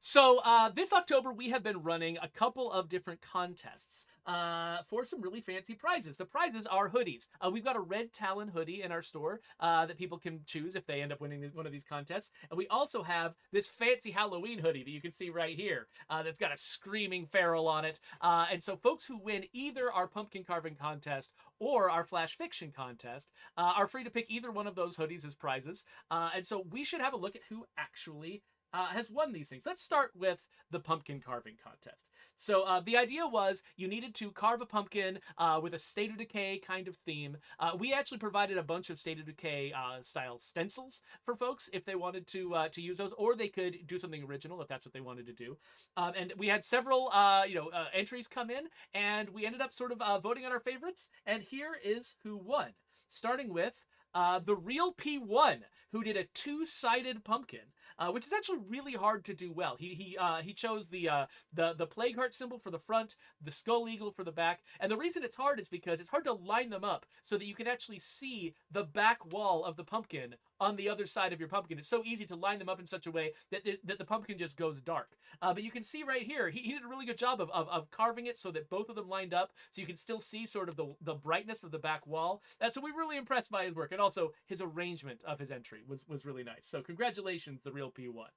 So this October, we have been running a couple of different contests for some really fancy prizes. The prizes are hoodies. We've got a red Talon hoodie in our store that people can choose if they end up winning one of these contests. And we also have this fancy Halloween hoodie that you can see right here that's got a screaming feral on it. And so folks who win either our pumpkin carving contest or our flash fiction contest are free to pick either one of those hoodies as prizes. And so we should have a look at who actually has won these things. Let's start with the pumpkin carving contest. So the idea was you needed to carve a pumpkin with a State of Decay kind of theme. We actually provided a bunch of State of Decay style stencils for folks if they wanted to use those, or they could do something original if that's what they wanted to do. And we had several entries come in, and we ended up sort of voting on our favorites. And here is who won, starting with the real P1, who did a two-sided pumpkin, which is actually really hard to do well. He chose the plague heart symbol for the front, the skull eagle for the back, and the reason it's hard is because it's hard to line them up so that you can actually see the back wall of the pumpkin on the other side of your pumpkin. It's so easy to line them up in such a way that the pumpkin just goes dark. But you can see right here, he did a really good job of carving it so that both of them lined up, so you can still see sort of the brightness of the back wall. So we were really impressed by his work, and also his arrangement of his entry was really nice. So congratulations, the real P1.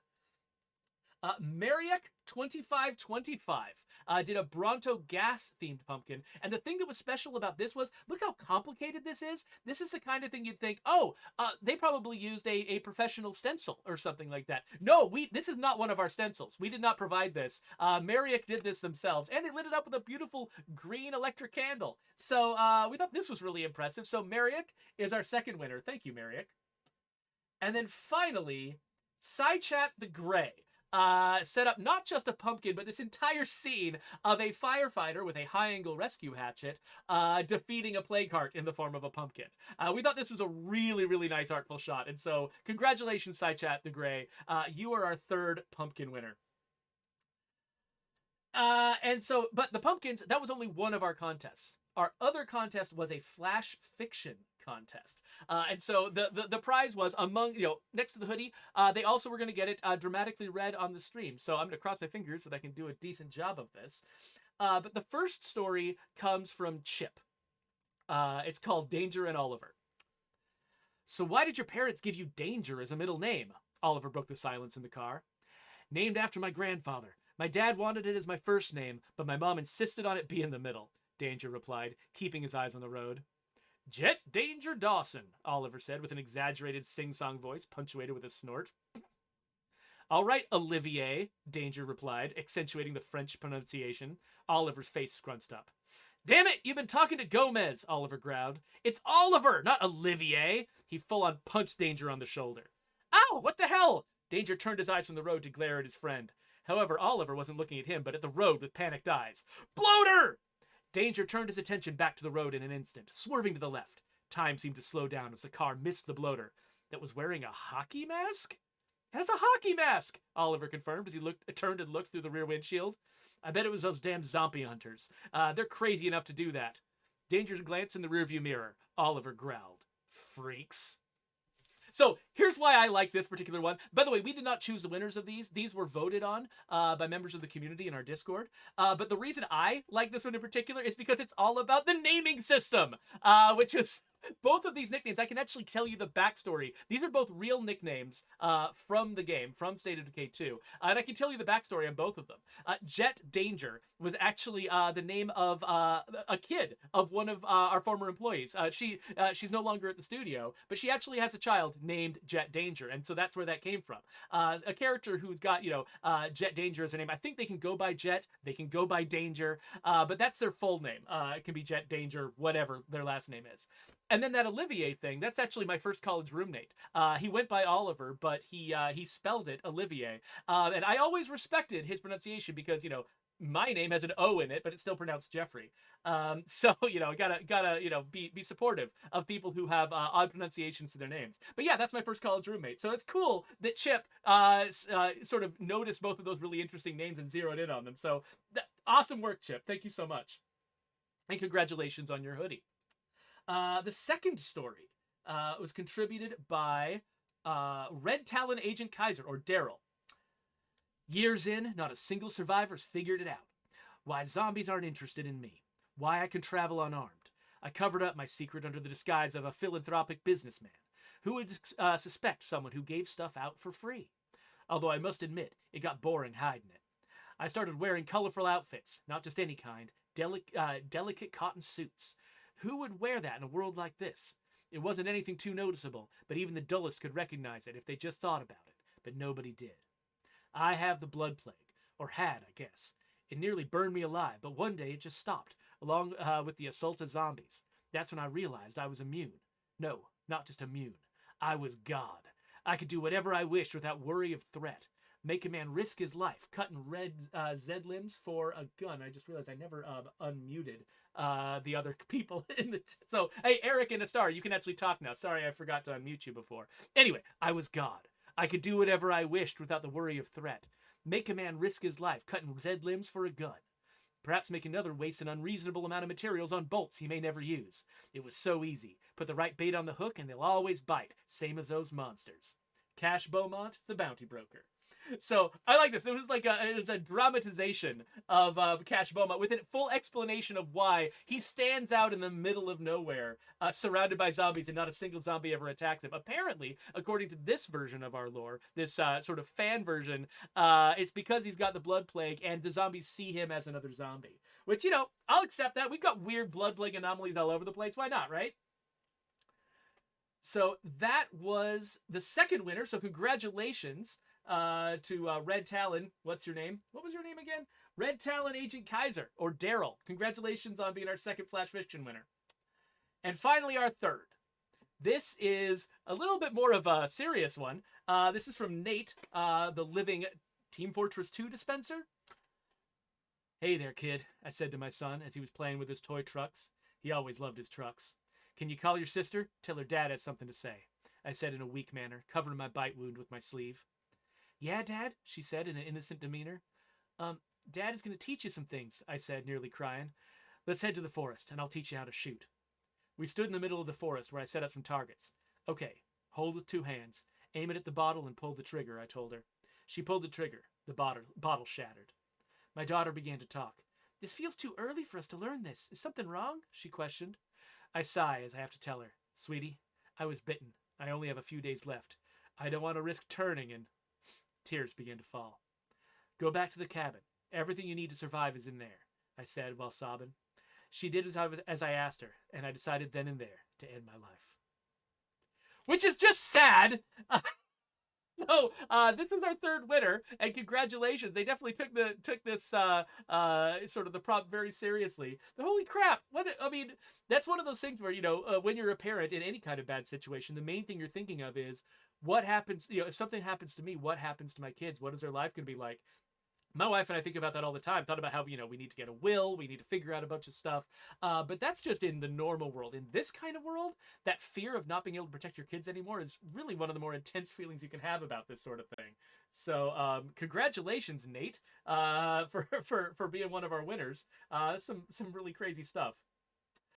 Mariek 2525 did a Bronto gas themed pumpkin, and the thing that was special about this was, look how complicated this is. This is the kind of thing you'd think, oh, they probably used a professional stencil or something like that. No, this is not one of our stencils. We did not provide this. Mariek did this themselves, and they lit it up with a beautiful green electric candle. So we thought this was really impressive. So Mariek is our second winner. Thank you, Mariek. And then finally, Psychat the Gray set up not just a pumpkin, but this entire scene of a firefighter with a high-angle rescue hatchet defeating a plague heart in the form of a pumpkin. We thought this was a really, really nice artful shot, and so congratulations, Psychat the Gray. You are our third pumpkin winner. But the pumpkins, that was only one of our contests. Our other contest was a flash fiction contest. And so the prize was among, next to the hoodie, they also were going to get it dramatically read on the stream. So I'm going to cross my fingers so that I can do a decent job of this. But the first story comes from Chip. It's called Danger and Oliver. So why did your parents give you Danger as a middle name? Oliver broke the silence in the car. Named after my grandfather. My dad wanted it as my first name, but my mom insisted on it being the middle, Danger replied, keeping his eyes on the road. Jet Danger Dawson, Oliver said with an exaggerated sing-song voice punctuated with a snort. All right, Olivier, Danger replied, accentuating the French pronunciation. Oliver's face scrunched up. Damn it, you've been talking to Gomez, Oliver growled. It's Oliver, not Olivier. He full-on punched Danger on the shoulder. Ow, what the hell? Danger turned his eyes from the road to glare at his friend. However, Oliver wasn't looking at him, but at the road with panicked eyes. Bloater! Danger turned his attention back to the road in an instant, swerving to the left. Time seemed to slow down as the car missed the bloater. That was wearing a hockey mask? It has a hockey mask, Oliver confirmed as he turned and looked through the rear windshield. I bet it was those damn zombie hunters. They're crazy enough to do that. Danger glanced in the rearview mirror. Oliver growled. Freaks. So here's why I like this particular one. By the way, we did not choose the winners of these. These were voted on by members of the community in our Discord. But the reason I like this one in particular is because it's all about the naming system, which is both of these nicknames. I can actually tell you the backstory. These are both real nicknames from the game, from State of Decay 2. And I can tell you the backstory on both of them. Jet Danger was actually the name of a kid of one of our former employees. She's no longer at the studio, but she actually has a child named Jet Danger, and so that's where that came from. A character who's got, Jet Danger as her name. I think they can go by Jet, they can go by Danger, but that's their full name. It can be Jet Danger, whatever their last name is. And then that Olivier thing, that's actually my first college roommate. He went by Oliver, but he spelled it Olivier. And I always respected his pronunciation because, my name has an O in it, but it's still pronounced Geoffrey. So, gotta be supportive of people who have odd pronunciations to their names. But yeah, that's my first college roommate. So it's cool that Chip sort of noticed both of those really interesting names and zeroed in on them. So awesome work, Chip. Thank you so much. And congratulations on your hoodie. The second story was contributed by Red Talon Agent Kaiser, or Daryl. Years in, not a single survivor's figured it out. Why zombies aren't interested in me. Why I can travel unarmed. I covered up my secret under the disguise of a philanthropic businessman. Who would suspect someone who gave stuff out for free? Although I must admit, it got boring hiding it. I started wearing colorful outfits, not just any kind, delicate cotton suits. Who would wear that in a world like this? It wasn't anything too noticeable, but even the dullest could recognize it if they just thought about it, but nobody did. I have the blood plague, or had, I guess. It nearly burned me alive, but one day it just stopped, along with the assault of zombies. That's when I realized I was immune. No, not just immune. I was God. I could do whatever I wished without worry of threat. Make a man risk his life, cutting red Zed limbs for a gun. I just realized I never unmuted the other people in the... So, hey, Eric and Astar, you can actually talk now. Sorry, I forgot to unmute you before. Anyway, I was God. I could do whatever I wished without the worry of threat. Make a man risk his life, cutting Zed limbs for a gun. Perhaps make another waste an unreasonable amount of materials on bolts he may never use. It was so easy. Put the right bait on the hook and they'll always bite. Same as those monsters. Cash Beaumont, the bounty broker. So I like this. It was like a dramatization of Cash Beaumont with a full explanation of why he stands out in the middle of nowhere, surrounded by zombies, and not a single zombie ever attacks him. Apparently, according to this version of our lore, this sort of fan version, it's because he's got the blood plague, and the zombies see him as another zombie. Which, you know, I'll accept that. We've got weird blood plague anomalies all over the place. Why not, right? So that was the second winner. So congratulations to Red Talon. What's your name? What was your name again? Red Talon Agent Kaiser, or Daryl. Congratulations on being our second Flash Fiction winner. And finally, our third. This is a little bit more of a serious one. This is from Nate, the living Team Fortress 2 dispenser. Hey there, kid, I said to my son as he was playing with his toy trucks. He always loved his trucks. Can you call your sister? Tell her dad has something to say, I said in a weak manner, covering my bite wound with my sleeve. Yeah, Dad, she said in an innocent demeanor. Dad is going to teach you some things, I said, nearly crying. Let's head to the forest, and I'll teach you how to shoot. We stood in the middle of the forest where I set up some targets. Okay, hold with 2 hands. Aim it at the bottle and pull the trigger, I told her. She pulled the trigger. The bottle shattered. My daughter began to talk. This feels too early for us to learn this. Is something wrong? She questioned. I sigh as I have to tell her. Sweetie, I was bitten. I only have a few days left. I don't want to risk turning and... Tears began to fall. Go back to the cabin. Everything you need to survive is in there, I said while sobbing. She did as I asked her, and I decided then and there to end my life. Which is just sad. No, this is our third winner, and congratulations. They definitely took this sort of the prompt very seriously. But holy crap! I mean, that's one of those things where, you know, when you're a parent in any kind of bad situation, the main thing you're thinking of is what happens. You know, if something happens to me, what happens to my kids? What is their life going to be like? My wife and I think about that all the time. Thought about how, you know, we need to get a will, we need to figure out a bunch of stuff. But that's just in the normal world. In this kind of world, that fear of not being able to protect your kids anymore is really one of the more intense feelings you can have about this sort of thing. So congratulations, Nate, for being one of our winners. Some really crazy stuff.